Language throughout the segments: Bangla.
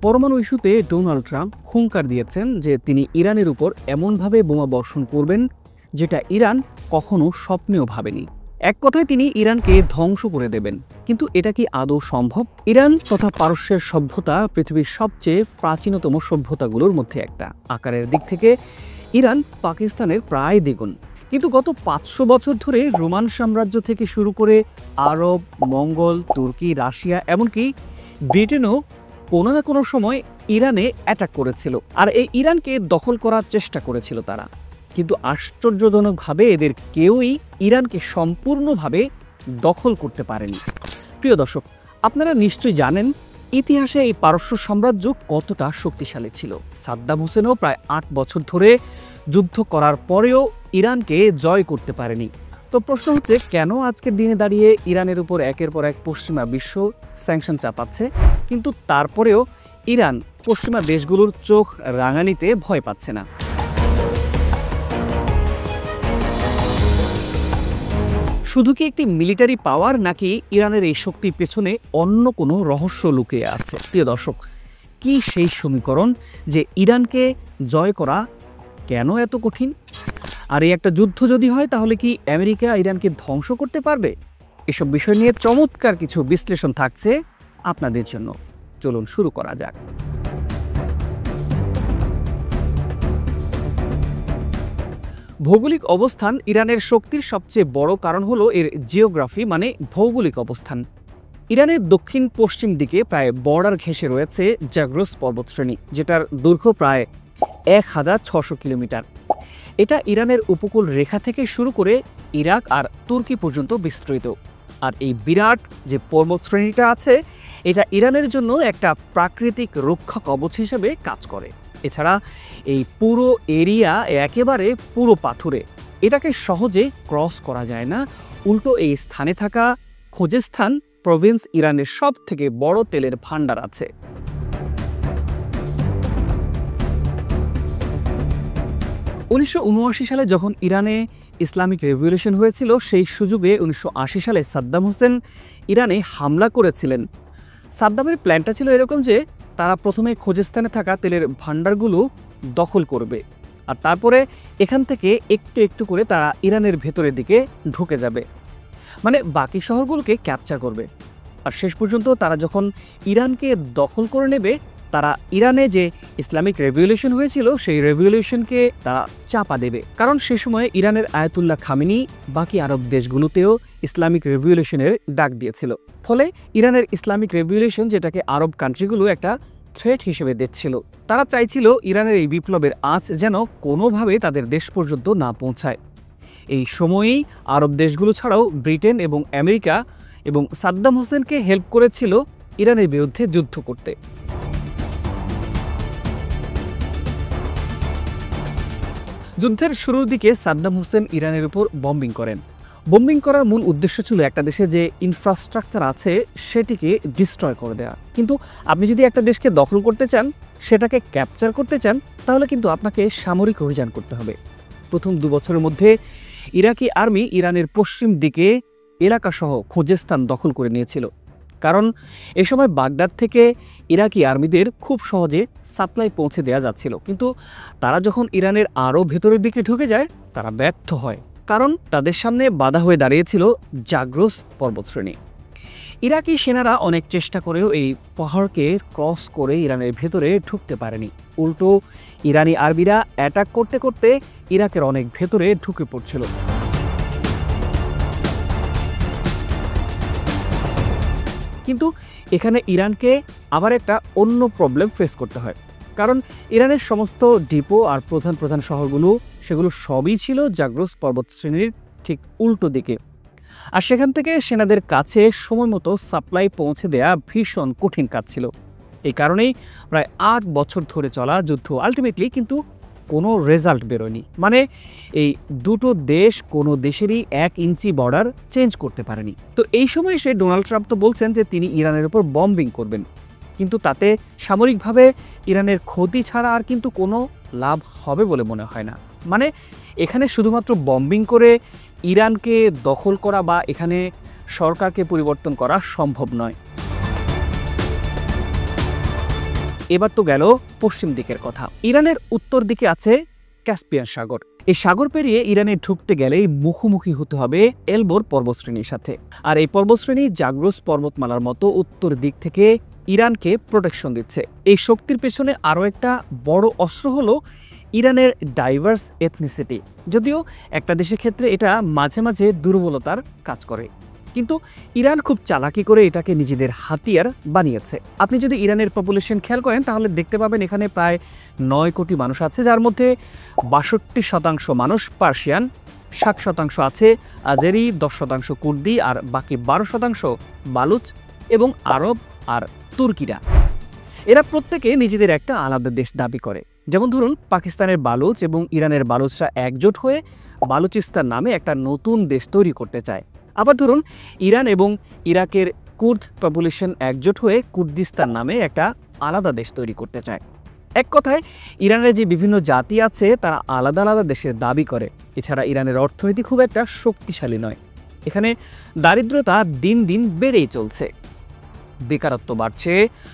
পরমাণু ইস্যুতে ডোনাল্ড ট্রাম্প হুঙ্কার দিয়েছেন যে তিনি ইরানের উপর এমনভাবে বোমা বর্ষণ করবেন যেটা ইরান কখনো স্বপ্নেও ভাবেনি। এক কথায় তিনি ইরানকে ধ্বংস করে দেবেন। কিন্তু এটা কি আদৌ সম্ভব? ইরান তথা পারস্যের সভ্যতা পৃথিবীর সবচেয়ে প্রাচীনতম সভ্যতাগুলোর মধ্যে একটা। আকারের দিক থেকে ইরান পাকিস্তানের প্রায় দ্বিগুণ। কিন্তু গত 500 বছর ধরে রোমান সাম্রাজ্য থেকে শুরু করে আরব, মঙ্গল, তুর্কি, রাশিয়া এমনকি ব্রিটেনও কোনো না কোনো সময় ইরানে অ্যাটাক করেছিল, আর এই ইরানকে দখল করার চেষ্টা করেছিল তারা। কিন্তু আশ্চর্যজনকভাবে এদের কেউই ইরানকে সম্পূর্ণভাবে দখল করতে পারেনি। প্রিয় দর্শক, আপনারা নিশ্চয়ই জানেন ইতিহাসে এই পারস্য সাম্রাজ্য কতটা শক্তিশালী ছিল। সাদ্দাম হোসেনও প্রায় 8 বছর ধরে যুদ্ধ করার পরেও ইরানকে জয় করতে পারেনি। তো প্রশ্ন হচ্ছে, কেন আজকের দিনে দাঁড়িয়ে ইরানের উপর একের পর এক পশ্চিমা বিশ্ব স্যাংশন চাপাচ্ছে, কিন্তু তারপরেও ইরান পশ্চিমা দেশগুলোর চোখ রাঙানিতে ভয় পাচ্ছে না? শুধু কি একটি মিলিটারি পাওয়ার, নাকি ইরানের এই শক্তির পেছনে অন্য কোনো রহস্য লুকিয়ে আছে? প্রিয় দর্শক, কি সেই সমীকরণ যে ইরানকে জয় করা কেন এত কঠিন? আর এই একটা যুদ্ধ যদি হয়, তাহলে কি আমেরিকা ইরানকে ধ্বংস করতে পারবে? এসব বিষয় নিয়ে চমৎকার কিছু বিশ্লেষণ থাকছে আপনাদের জন্য। চলুন শুরু করা যাক। ভৌগোলিক অবস্থান ইরানের শক্তির সবচেয়ে বড় কারণ হলো এর জিওগ্রাফি, মানে ভৌগোলিক অবস্থান। ইরানের দক্ষিণ পশ্চিম দিকে প্রায় বর্ডার ঘেঁষে রয়েছে জাগ্রোস পর্বতশ্রেণী, যেটার দৈর্ঘ্য প্রায় 1600 কিলোমিটার। এটা ইরানের উপকূল রেখা থেকে শুরু করে ইরাক আর তুর্কি পর্যন্ত বিস্তৃত। আর এই বিরাট যে পর্বতশ্রেণীটা আছে, এটা ইরানের জন্য একটা প্রাকৃতিক রক্ষা কবচ হিসেবে কাজ করে। এছাড়া এই পুরো এরিয়া একেবারে পুরো পাথুরে, এটাকে সহজে ক্রস করা যায় না। উল্টো এই স্থানে থাকা খোজেস্তান প্রভিন্স ইরানের সব থেকে বড় তেলের ভান্ডার আছে। 1979 সালে যখন ইরানে ইসলামিক রেভলিউশন হয়েছিল, সেই সুযোগে 1980 সালে সাদ্দাম হোসেন ইরানে হামলা করেছিলেন। সাদ্দামের প্ল্যানটা ছিল এরকম যে তারা প্রথমে খোজেস্তানে থাকা তেলের ভান্ডারগুলো দখল করবে, আর তারপরে এখান থেকে একটু একটু করে তারা ইরানের ভেতরের দিকে ঢুকে যাবে, মানে বাকি শহরগুলোকে ক্যাপচার করবে। আর শেষ পর্যন্ত তারা যখন ইরানকে দখল করে নেবে, তারা ইরানে যে ইসলামিক রেভলিউশন হয়েছিল সেই রেভলিউশনকে তারা চাপা দেবে। কারণ সে সময় ইরানের আয়াতুল্লাহ খামেনি বাকি আরব দেশগুলোতেও ইসলামিক রেভলিউশনের ডাক দিয়েছিল। ফলে ইরানের ইসলামিক রেভলিউশন, যেটাকে আরব কান্ট্রিগুলো একটা থ্রেট হিসেবে দেখছিল, তারা চাইছিল ইরানের এই বিপ্লবের আঁচ যেন কোনোভাবে তাদের দেশ পর্যন্ত না পৌঁছায়। এই সময়েই আরব দেশগুলো ছাড়াও ব্রিটেন এবং আমেরিকা এবং সাদ্দাম হোসেনকে হেল্প করেছিল ইরানের বিরুদ্ধে যুদ্ধ করতে। যুদ্ধের শুরুর দিকে সাদ্দাম হোসেন ইরানের উপর বম্বিং করেন। বম্বিং করার মূল উদ্দেশ্য ছিল একটা দেশে যে ইনফ্রাস্ট্রাকচার আছে সেটিকে ডিস্ট্রয় করে দেওয়া। কিন্তু আপনি যদি একটা দেশকে দখল করতে চান, সেটাকে ক্যাপচার করতে চান, তাহলে কিন্তু আপনাকে সামরিক অভিযান করতে হবে। প্রথম 2 বছরের মধ্যে ইরাকি আর্মি ইরানের পশ্চিম দিকে এলাকাসহ খোজেস্তান দখল করে নিয়েছিল। কারণ এ সময় বাগদাদ থেকে ইরাকি আর্মিদের খুব সহজে সাপ্লাই পৌঁছে দেওয়া যাচ্ছিল। কিন্তু তারা যখন ইরানের আরও ভেতরের দিকে ঢুকে যায়, তারা ব্যর্থ হয়, কারণ তাদের সামনে বাধা হয়ে দাঁড়িয়েছিল জাগ্রোস পর্বতশ্রেণী। ইরাকি সেনারা অনেক চেষ্টা করেও এই পাহাড়কে ক্রস করে ইরানের ভেতরে ঢুকতে পারেনি। উল্টো ইরানি আর্মিরা অ্যাটাক করতে করতে ইরাকের অনেক ভেতরে ঢুকে পড়ছিল। কিন্তু এখানে ইরানকে আবার একটা অন্য প্রবলেম ফেস করতে হয়। কারণ ইরানের সমস্ত ডিপো আর প্রধান প্রধান শহরগুলো, সেগুলো সবই ছিল জাগ্রোস পর্বতশ্রেণীর ঠিক উল্টো দিকে। আর সেখান থেকে সেনাদের কাছে সময় মতো সাপ্লাই পৌঁছে দেয়া ভীষণ কঠিন কাজ ছিল। এই কারণেই প্রায় 8 বছর ধরে চলা যুদ্ধ আলটিমেটলি কিন্তু কোনো রেজাল্ট বেরোয়নি। মানে এই দুটো দেশ কোনো দেশেরই 1 ইঞ্চি বর্ডার চেঞ্জ করতে পারেনি। তো এই সময় এসে ডোনাল্ড ট্রাম্প তো বলছেন যে তিনি ইরানের উপর বম্বিং করবেন, কিন্তু তাতে সামরিকভাবে ইরানের ক্ষতি ছাড়া আর কিন্তু কোনো লাভ হবে বলে মনে হয় না। মানে এখানে শুধুমাত্র বম্বিং করে ইরানকে দখল করা বা এখানে সরকারকে পরিবর্তন করা সম্ভব নয়। এবার তো গেল পশ্চিম দিকের কথা। ইরানের উত্তর দিকে আছে ক্যাসপিয়ান সাগর। এই সাগর পেরিয়ে ইরানে ঢুকতে গেলেই মুখোমুখি হতে হবে এলবোর পর্বতশ্রেণীর সাথে। আর এই পর্বতশ্রেণী জাগ্রস পর্বতমালার মতো উত্তর দিক থেকে ইরানকে প্রোটেকশন দিচ্ছে। এই শক্তির পেছনে আরও একটা বড় অস্ত্র হলো ইরানের ডাইভার্স এথনিসিটি। যদিও একটা দেশের ক্ষেত্রে এটা মাঝে মাঝে দুর্বলতার কাজ করে, কিন্তু ইরান খুব চালাকি করে এটাকে নিজেদের হাতিয়ার বানিয়েছে। আপনি যদি ইরানের পপুলেশন খেয়াল করেন তাহলে দেখতে পাবেন এখানে প্রায় 9 কোটি মানুষ আছে, যার মধ্যে 62% মানুষ পার্সিয়ান, 60% আছে আজেরি, 10% কুর্দি, আর বাকি 12% বালুচ এবং আরব আর তুর্কিরা। এরা প্রত্যেকে নিজেদের একটা আলাদা দেশ দাবি করে। যেমন ধরুন, পাকিস্তানের বালুচ এবং ইরানের বালুচরা একজোট হয়ে বালুচিস্তান নামে একটা নতুন দেশ তৈরি করতে চায়। আবার ধরুন, ইরান এবং ইরাকের কুর্দ পপুলেশন একজোট হয়ে কুর্দিস্তান নামে একটা আলাদা দেশ তৈরি করতে চায়। এক কথায়, ইরানের যে বিভিন্ন জাতি আছে তারা আলাদা আলাদা দেশের দাবি করে। এছাড়া ইরানের অর্থনীতি খুব একটা শক্তিশালী নয়। এখানে দারিদ্রতা দিন দিন বেড়েই চলছে, বেকারত্ব বাড়ছে।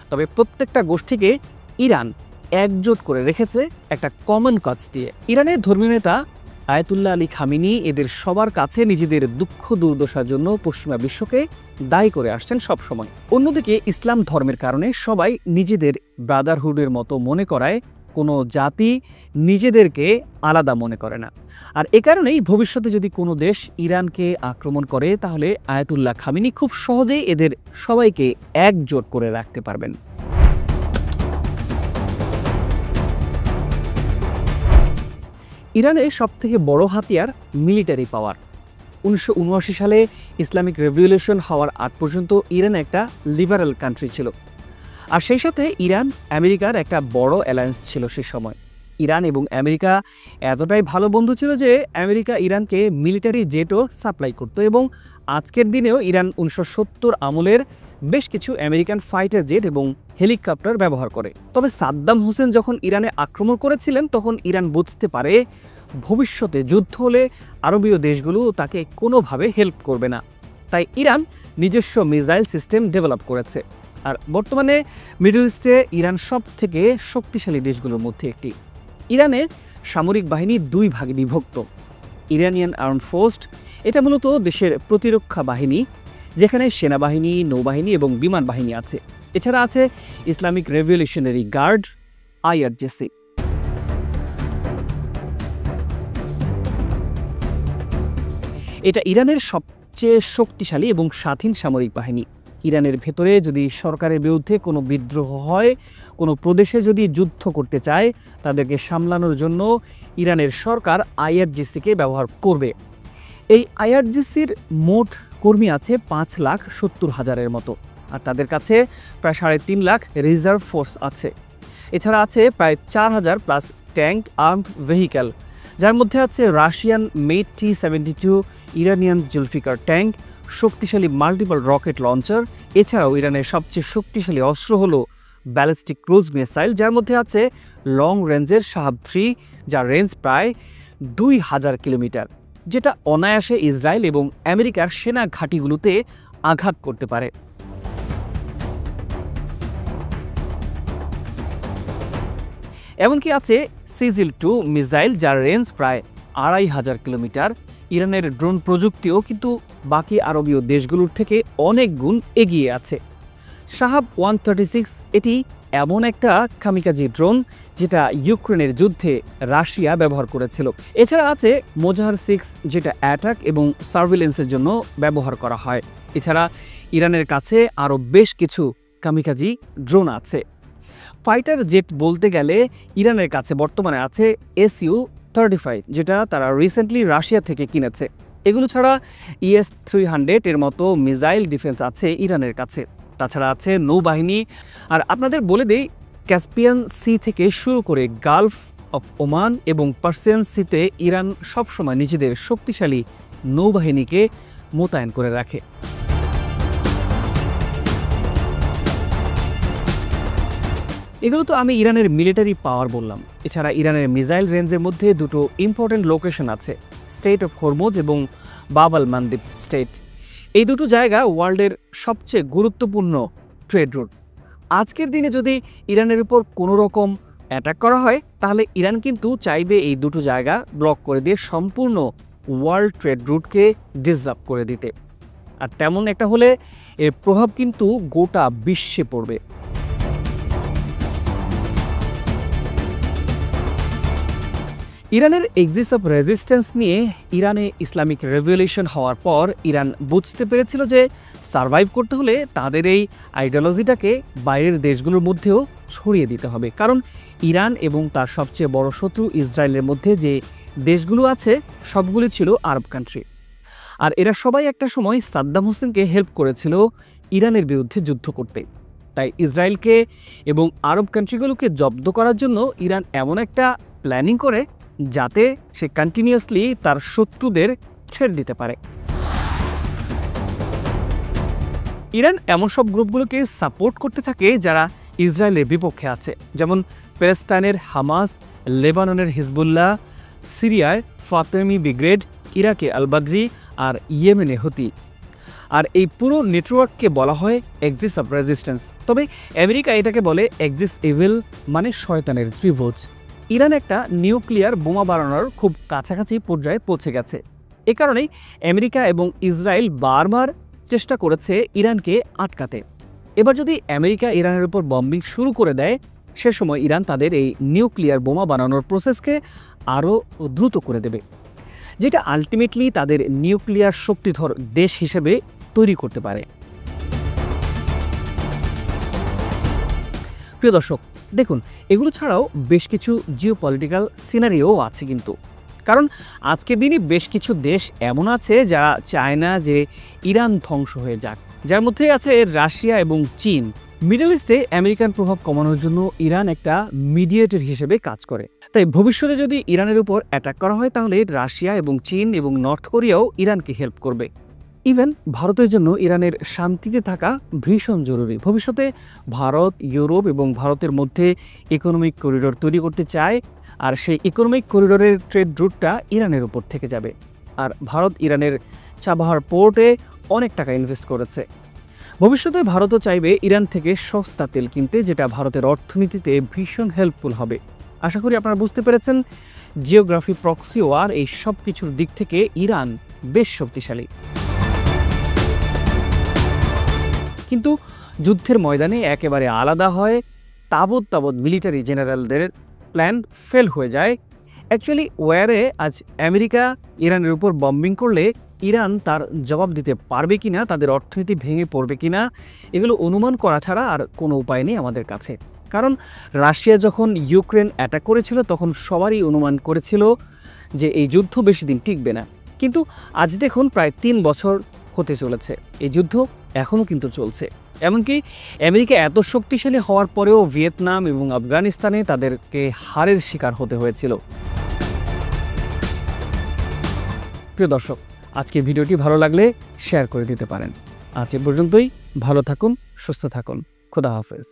তবে প্রত্যেকটা গোষ্ঠীকে ইরান একজোট করে রেখেছে একটা কমন কজ দিয়ে। ইরানের ধর্মীয় নেতা আয়াতুল্লাহ আলী খামিনি এদের সবার কাছে নিজেদের দুঃখ দুর্দশার জন্য পশ্চিমা বিশ্বকে দায়ী করে আসছেন সবসময়। অন্যদিকে ইসলাম ধর্মের কারণে সবাই নিজেদের ব্রাদারহুডের মতো মনে করায় কোনো জাতি নিজেদেরকে আলাদা মনে করে না। আর এ কারণেই ভবিষ্যতে যদি কোনো দেশ ইরানকে আক্রমণ করে তাহলে আয়াতুল্লাহ খামিনি খুব সহজেই এদের সবাইকে একজোট করে রাখতে পারবেন। ইরানের সবথেকে বড় হাতিয়ার মিলিটারি পাওয়ার। 1979 সালে ইসলামিক রেভলিউশন হওয়ার আগ পর্যন্ত ইরান একটা লিবারাল কান্ট্রি ছিল। আর সেই সাথে ইরান আমেরিকার একটা বড় অ্যালায়েন্স ছিল সে সময়। ইরান এবং আমেরিকা এতটাই ভালো বন্ধু ছিল যে আমেরিকা ইরানকে মিলিটারি জেটও সাপ্লাই করত, এবং আজকের দিনেও ইরান 1970 আমলের বেশ কিছু আমেরিকান ফাইটার জেট এবং হেলিকপ্টার ব্যবহার করে। তবে সাদ্দাম হোসেন যখন ইরানে আক্রমণ করেছিলেন তখন ইরান বুঝতে পারে ভবিষ্যতে যুদ্ধ হলে আরবীয় দেশগুলো তাকে কোনোভাবে হেল্প করবে না। তাই ইরান নিজস্ব মিসাইল সিস্টেম ডেভেলপ করেছে। আর বর্তমানে মিডল ইস্টে ইরান সব থেকে শক্তিশালী দেশগুলোর মধ্যে একটি। ইরানের সামরিক বাহিনী 2 ভাগে বিভক্ত। ইরানিয়ান আর্মড ফোর্স, এটা মূলত দেশের প্রতিরক্ষা বাহিনী, যেখানে সেনাবাহিনী, নৌবাহিনী এবং বিমান বাহিনী আছে। এছাড়া আছে ইসলামিক রেভলিউশনারি গার্ড, IRGC। এটা ইরানের সবচেয়ে শক্তিশালী এবং স্বাধীন সামরিক বাহিনী। ইরানের ভেতরে যদি সরকারের বিরুদ্ধে কোনো বিদ্রোহ হয়, কোনো প্রদেশে যদি যুদ্ধ করতে চায়, তাদেরকে সামলানোর জন্য ইরানের সরকার IRGC-কে ব্যবহার করবে। এই IRGC-র মোট কর্মী আছে 5,70,000-এর মতো, আর তাদের কাছে প্রায় 3.5 লাখ রিজার্ভ ফোর্স আছে। এছাড়া আছে প্রায় 4,000 প্লাস ট্যাঙ্ক আর্মড ভেহিক্যাল, যার মধ্যে আছে Russian made T-72, Iranian Zulfiqar tank, শক্তিশালী মাল্টিপল রকেট লঞ্চার। এছাড়াও ইরানের সবচেয়ে শক্তিশালী অস্ত্র হলো ব্যালিস্টিক ক্রুজ মিসাইল, যার মধ্যে আছে লং রেঞ্জের শাহাব 3, যার রেঞ্জ প্রায় 2000 কিলোমিটার, যেটা অনায়াসে ইসরায়েল এবং আমেরিকার সেনা ঘাঁটিগুলোতে আঘাত করতে পারে। এমনকি আছে সিজিল 2 মিসাইল, যার রেঞ্জ প্রায় 2500 কিলোমিটার। ইরানের ড্রোন প্রযুক্তিও কিন্তু বাকি আরবীয় দেশগুলোর থেকে অনেক গুণ এগিয়ে আছে। শাহাব 136 এটি এমন একটা কামিকাজি ড্রোন যেটা ইউক্রেনের যুদ্ধে রাশিয়া ব্যবহার করেছিল। এছাড়া আছে মোজাহার 6, যেটা অ্যাটাক এবং সার্ভিলেন্সের জন্য ব্যবহার করা হয়। এছাড়া ইরানের কাছে আরও বেশ কিছু কামিকাজি ড্রোন আছে। ফাইটার জেট বলতে গেলে ইরানের কাছে বর্তমানে আছে Su-35, যেটা তারা রিসেন্টলি রাশিয়া থেকে কিনেছে। এগুলো ছাড়া ES-300 এর মতো মিসাইল ডিফেন্স আছে ইরানের কাছে। তাছাড়া আছে নৌবাহিনী। আর আপনাদের বলে দেই, ক্যাসপিয়ান সি থেকে শুরু করে গালফ অফ ওমান এবং পার্সিয়ান সিতে ইরান সবসময় নিজেদের শক্তিশালী নৌবাহিনীকে মোতায়েন করে রাখে। এগুলো তো আমি ইরানের মিলিটারি পাওয়ার বললাম। এছাড়া ইরানের মিসাইল রেঞ্জের মধ্যে 2টো ইম্পর্টেন্ট লোকেশন আছে, স্টেট অফ হরমুজ এবং বাব আল মানদিব স্টেট। এই দুটো জায়গা ওয়ার্ল্ডের সবচেয়ে গুরুত্বপূর্ণ ট্রেড রুট। আজকের দিনে যদি ইরানের উপর কোনো রকম অ্যাটাক করা হয় তাহলে ইরান কিন্তু চাইবে এই দুটো জায়গা ব্লক করে দিয়ে সম্পূর্ণ ওয়ার্ল্ড ট্রেড রুটকে ডিসরাপ্ট করে দিতে। আর তেমন একটা হলে এর প্রভাব কিন্তু গোটা বিশ্বে পড়বে। ইরানের এক্সিস অফ রেজিস্ট্যান্স নিয়ে ইরানে ইসলামিক রেভলিউশন হওয়ার পর ইরান বুঝতে পেরেছিল যে সারভাইভ করতে হলে তাদের এই আইডিওলজিটাকে বাইরের দেশগুলোর মধ্যেও ছড়িয়ে দিতে হবে। কারণ ইরান এবং তার সবচেয়ে বড় শত্রু ইসরায়েলের মধ্যে যে দেশগুলো আছে সবগুলি ছিল আরব কান্ট্রি। আর এরা সবাই একটা সময় সাদ্দাম হোসেনকে হেল্প করেছিল ইরানের বিরুদ্ধে যুদ্ধ করতে। তাই ইসরায়েলকে এবং আরব কান্ট্রিগুলোকে জব্দ করার জন্য ইরান এমন একটা প্ল্যানিং করে যাতে সে কন্টিনিউয়াসলি তার শত্রুদের ছেড়ে দিতে পারে। ইরান এমন সব গ্রুপগুলোকে সাপোর্ট করতে থাকে যারা ইসরায়েলের বিপক্ষে আছে, যেমন প্যালেস্টাইনের হামাস, লেবাননের হিজবুল্লাহ, সিরিয়ায় ফাতেমি ব্রিগেড, ইরাকে আল-বাদরি আর ইয়েমেনে হুতি। আর এই পুরো নেটওয়ার্ককে বলা হয় এক্সিস অফ রেজিস্ট্যান্স। তবে আমেরিকা এটাকে বলে এক্সিস ইভিল, মানে শয়তানের ত্রিভুজ। ইরান একটা নিউক্লিয়ার বোমা বানানোর খুব কাছাকাছি পর্যায়ে পৌঁছে গেছে। এ কারণেই আমেরিকা এবং ইসরায়েল বারবার চেষ্টা করেছে ইরানকে আটকাতে। এবার যদি আমেরিকা ইরানের উপর বম্বিং শুরু করে দেয়, সে সময় ইরান তাদের এই নিউক্লিয়ার বোমা বানানোর প্রসেসকে আরও দ্রুত করে দেবে, যেটা আলটিমেটলি তাদের নিউক্লিয়ার শক্তিধর দেশ হিসেবে তৈরি করতে পারে। প্রিয় দর্শক, দেখুন, এগুলো ছাড়াও বেশ কিছু জিওপলিটিক্যাল সিনারিও আছে কিন্তু। কারণ আজকের দিনে বেশ কিছু দেশ এমন আছে যারা চায় না যে ইরান ধ্বংস হয়ে যাক, যার মধ্যে আছে রাশিয়া এবং চীন। মিডল ইস্টে আমেরিকান প্রভাব কমানোর জন্য ইরান একটা মিডিয়েটর হিসেবে কাজ করে। তাই ভবিষ্যতে যদি ইরানের উপর অ্যাটাক করা হয় তাহলে রাশিয়া এবং চীন এবং নর্থ কোরিয়াও ইরানকে হেল্প করবে। ইভেন ভারতের জন্য ইরানের শান্তিতে থাকা ভীষণ জরুরি। ভবিষ্যতে ভারত, ইউরোপ এবং ভারতের মধ্যে ইকোনমিক করিডোর তৈরি করতে চায়, আর সেই ইকোনমিক করিডোরের ট্রেড রুটটা ইরানের উপর থেকে যাবে। আর ভারত ইরানের চাবাহার পোর্টে অনেক টাকা ইনভেস্ট করেছে। ভবিষ্যতে ভারতও চাইবে ইরান থেকে সস্তা তেল কিনতে, যেটা ভারতের অর্থনীতিতে ভীষণ হেল্পফুল হবে। আশা করি আপনারা বুঝতে পেরেছেন জিওগ্রাফি, প্রক্সি ওয়ার, এই সব কিছুর দিক থেকে ইরান বেশ শক্তিশালী। কিন্তু যুদ্ধের ময়দানে একেবারে আলাদা হয়, তাবৎ মিলিটারি জেনারেলদের প্ল্যান ফেল হয়ে যায়। অ্যাকচুয়ালি ওয়ারে আজ আমেরিকা ইরানের উপর বম্বিং করলে ইরান তার জবাব দিতে পারবে কিনা, তাদের অর্থনীতি ভেঙে পড়বে কিনা, এগুলো অনুমান করা ছাড়া আর কোনো উপায় নেই আমাদের কাছে। কারণ রাশিয়া যখন ইউক্রেন অ্যাটাক করেছিল তখন সবারই অনুমান করেছিল যে এই যুদ্ধ বেশি দিন টিকবে না। কিন্তু আজ দেখুন প্রায় 3 বছর হতে চলেছে, এই যুদ্ধ এখনও কিন্তু চলছে। এমনকি আমেরিকা এত শক্তিশালী হওয়ার পরেও ভিয়েতনাম এবং আফগানিস্তানে তাদেরকে হারের শিকার হতে হয়েছিল। প্রিয় দর্শক, আজকের ভিডিওটি ভালো লাগলে শেয়ার করে দিতে পারেন। আজ এ পর্যন্তই। ভালো থাকুন, সুস্থ থাকুন। খোদা হাফেজ।